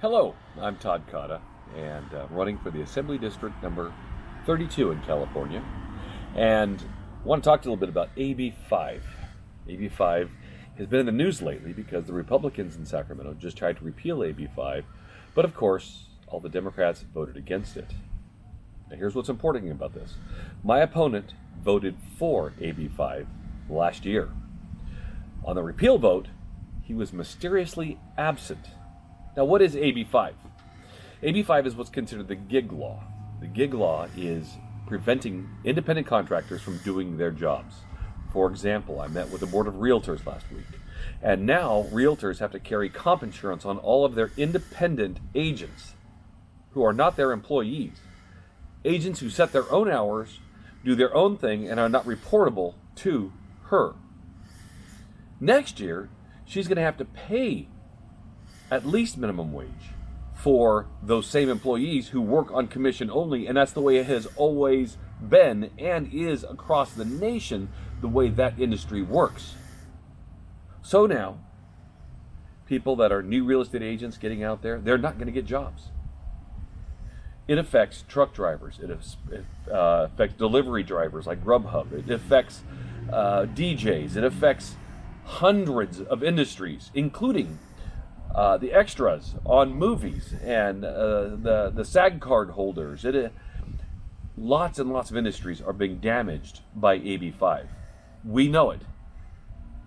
Hello, I'm Todd Cotta, and running for the Assembly District number 32 in California. And I want to talk to you a little bit about AB5. AB5 has been in the news lately because the Republicans in Sacramento just tried to repeal AB5, but of course, all the Democrats voted against it. Now here's what's important about this. My opponent voted for AB5 last year. On the repeal vote, he was mysteriously absent. Now, what is AB5? AB5 is what's considered the gig law. The gig law is preventing independent contractors from doing their jobs. For example, I met with the Board of Realtors last week, and now realtors have to carry comp insurance on all of their independent agents who are not their employees. Agents who set their own hours, do their own thing, and are not reportable to her. Next year, she's going to have to pay at least minimum wage for those same employees who work on commission only, and that's the way it has always been and is across the nation, the way that industry works. So now, people that are new real estate agents getting out there, they're not going to get jobs. It affects truck drivers. It affects delivery drivers like Grubhub. It affects DJs. It affects hundreds of industries, including the extras on movies and the SAG card holders. Lots and lots of industries are being damaged by AB5. We know it.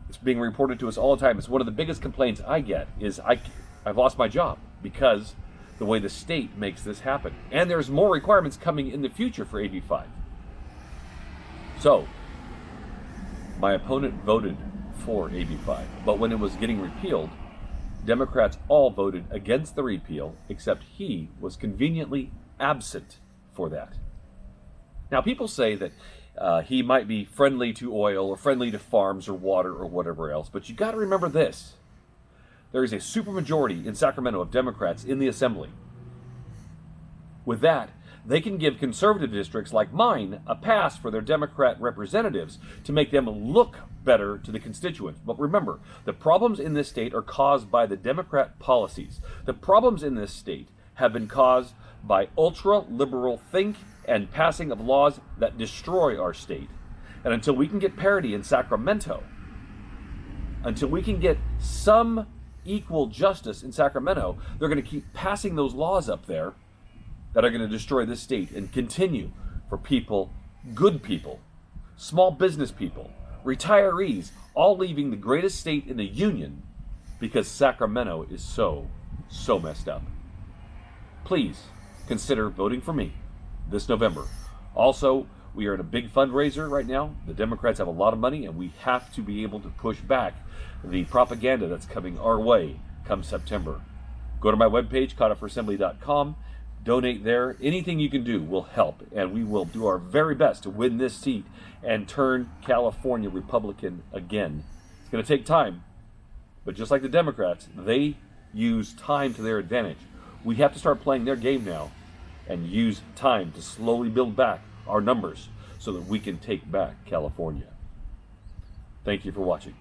It's being reported to us all the time. It's one of the biggest complaints I get is I've lost my job because the way the state makes this happen. And there's more requirements coming in the future for AB5. So, my opponent voted for AB5, but when it was getting repealed, Democrats all voted against the repeal, except he was conveniently absent for that. Now, people say that he might be friendly to oil or friendly to farms or water or whatever else, but you got to remember this. There is a supermajority in Sacramento of Democrats in the Assembly. With that, they can give conservative districts like mine a pass for their Democrat representatives to make them look better to the constituents. But remember, the problems in this state are caused by the Democrat policies. The problems in this state have been caused by ultra-liberal think and passing of laws that destroy our state. And until we can get parity in Sacramento, until we can get some equal justice in Sacramento, they're going to keep passing those laws up there that are going to destroy this state and continue for people, good people, small business people, retirees, all leaving the greatest state in the union because Sacramento is so messed up. Please consider voting for me this November. Also, we are in a big fundraiser right now. The Democrats have a lot of money, and we have to be able to push back the propaganda that's coming our way come September. Go to my webpage, cottaforassembly.com. Donate there. Anything you can do will help, and we will do our very best to win this seat and turn California Republican again. It's going to take time, but just like the Democrats, they use time to their advantage. We have to start playing their game now and use time to slowly build back our numbers so that we can take back California. Thank you for watching.